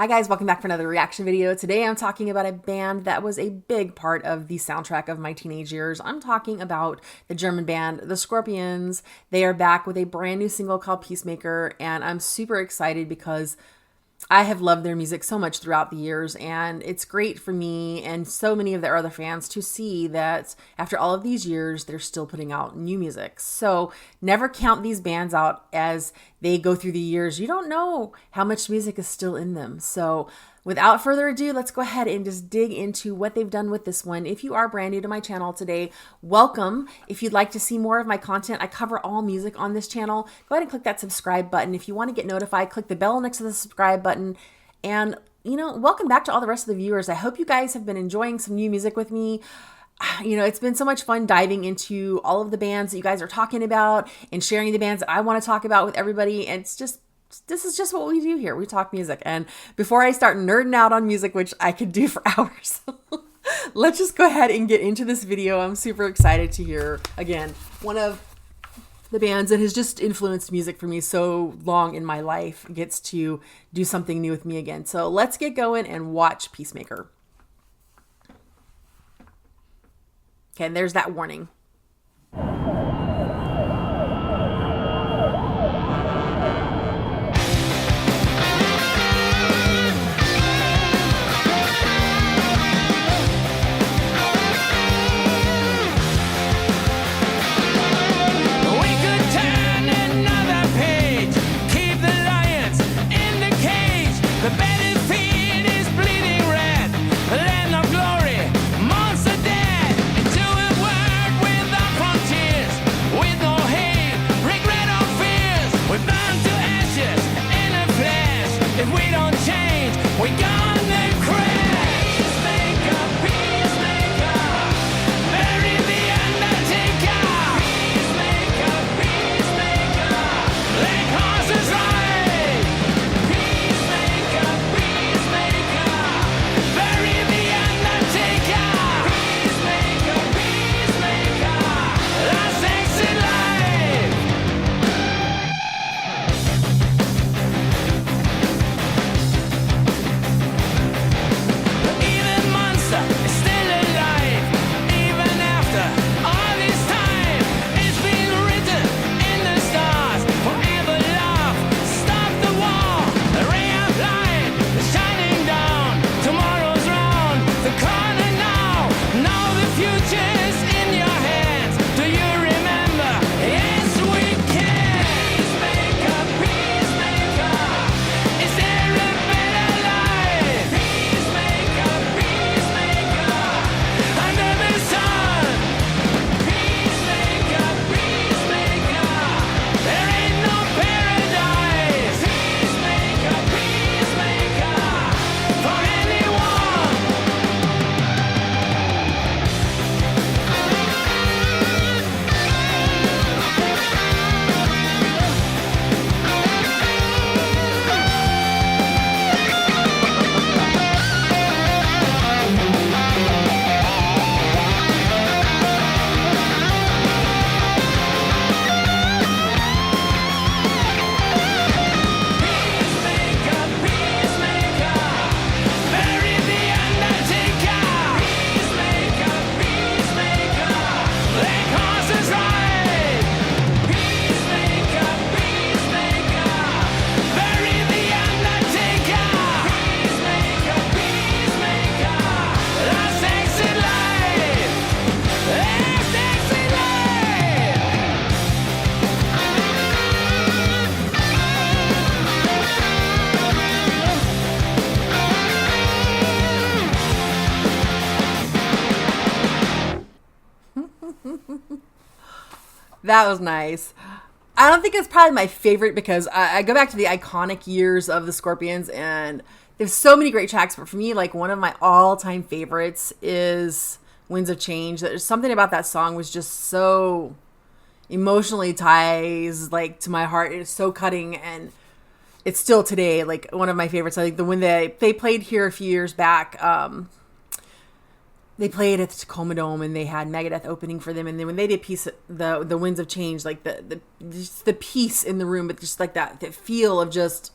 Hi guys, welcome back for another reaction video. Today I'm talking about a band that was a big part of the soundtrack of my teenage years. I'm talking about the German band, The Scorpions. They are back with a brand new single called Peacemaker, and I'm super excited because I have loved their music so much throughout the years, and it's great for me and so many of their other fans to see that after all of these years, they're still putting out new music. So never count these bands out as they go through the years. You don't know how much music is still in them. So without further ado, let's go ahead and just dig into what they've done with this one. If you are brand new to my channel today, welcome. If you'd like to see more of my content, I cover all music on this channel. Go ahead and click that subscribe button. If you want to get notified, click the bell next to the subscribe button. And, welcome back to all the rest of the viewers. I hope you guys have been enjoying some new music with me. It's been so much fun diving into all of the bands that you guys are talking about and sharing the bands that I want to talk about with everybody. And this is just what we do here. We talk music. And before I start nerding out on music, which I could do for hours, let's just go ahead and get into this video. I'm super excited to hear, again, one of the bands that has just influenced music for me so long in my life gets to do something new with me again. So let's get going and watch Peacemaker. Okay, and there's that warning. That was nice. I don't think it's probably my favorite because I go back to the iconic years of the Scorpions, and there's so many great tracks. But for me, like, one of my all-time favorites is Winds of Change. There's something about that song was just so emotionally ties like to my heart. It's so cutting, and it's still today like one of my favorites. I think the when they played here a few years back. They played at the Tacoma Dome, and they had Megadeth opening for them. And then when they did the Winds of Change, like just the peace in the room, but just like that feel of just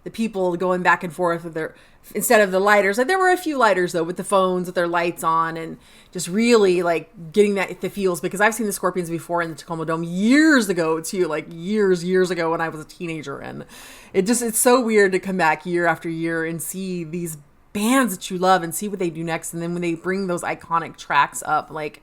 the people going back and forth with their, instead of the lighters, like there were a few lighters though with the phones with their lights on, and just really like getting the feels, because I've seen the Scorpions before in the Tacoma Dome years ago too, like years ago when I was a teenager, and it's so weird to come back year after year and see these bands that you love and see what they do next. And then when they bring those iconic tracks up, like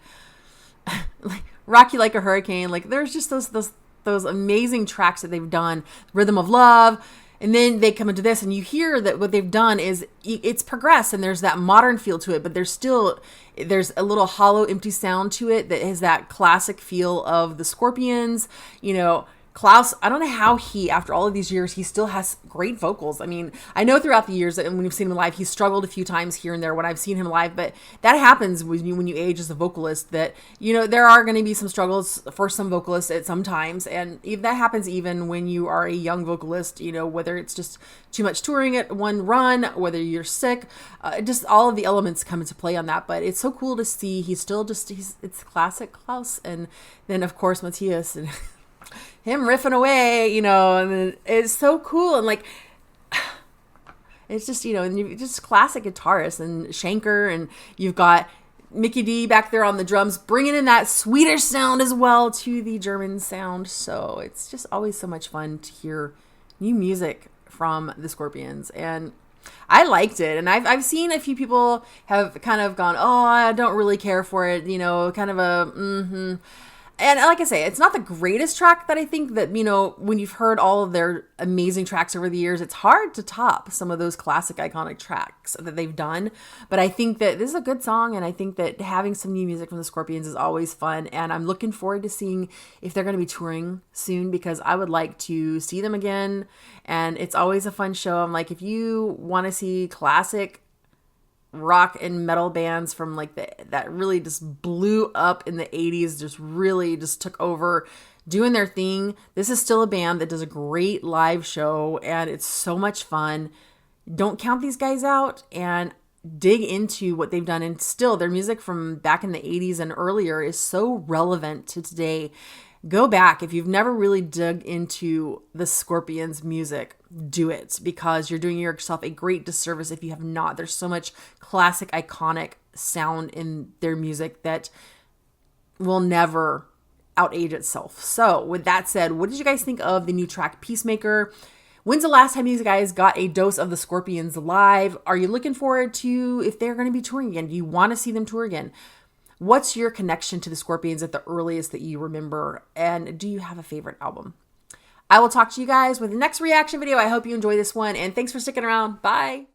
Rock You Like a Hurricane, like there's just those amazing tracks that they've done, Rhythm of Love. And then they come into this and you hear that what they've done is it's progressed, and there's that modern feel to it, but there's a little hollow, empty sound to it that has that classic feel of the Scorpions. Klaus, I don't know how after all of these years, he still has great vocals. I mean, I know throughout the years, and when we've seen him live, he's struggled a few times here and there when I've seen him live, but that happens when you age as a vocalist, that, there are going to be some struggles for some vocalists at some times, and that happens even when you are a young vocalist, whether it's just too much touring at one run, whether you're sick, just all of the elements come into play on that. But it's so cool to see it's classic Klaus, and then of course Matthias, and him riffing away, and it's so cool. And like, it's just, and you just classic guitarists, and Schenker, and you've got Mickey D back there on the drums, bringing in that Swedish sound as well to the German sound. So it's just always so much fun to hear new music from the Scorpions. And I liked it. And I've seen a few people have kind of gone, oh, I don't really care for it, kind of a, And like I say, it's not the greatest track that I think that, when you've heard all of their amazing tracks over the years, it's hard to top some of those classic iconic tracks that they've done. But I think that this is a good song, and I think that having some new music from the Scorpions is always fun. And I'm looking forward to seeing if they're going to be touring soon, because I would like to see them again. And it's always a fun show. I'm like, if you want to see classic rock and metal bands from like that really just blew up in the 80s, just really just took over doing their thing, this is still a band that does a great live show, and it's so much fun. Don't count these guys out, and dig into what they've done. And still, their music from back in the 80s and earlier is so relevant to today. Go back. If you've never really dug into the Scorpions music, do it, because you're doing yourself a great disservice if you have not. There's so much classic, iconic sound in their music that will never outage itself. So with that said, what did you guys think of the new track Peacemaker? When's the last time these guys got a dose of the Scorpions live? Are you looking forward to if they're going to be touring again? Do you want to see them tour again? What's your connection to the Scorpions at the earliest that you remember? And do you have a favorite album? I will talk to you guys with the next reaction video. I hope you enjoy this one, and thanks for sticking around. Bye.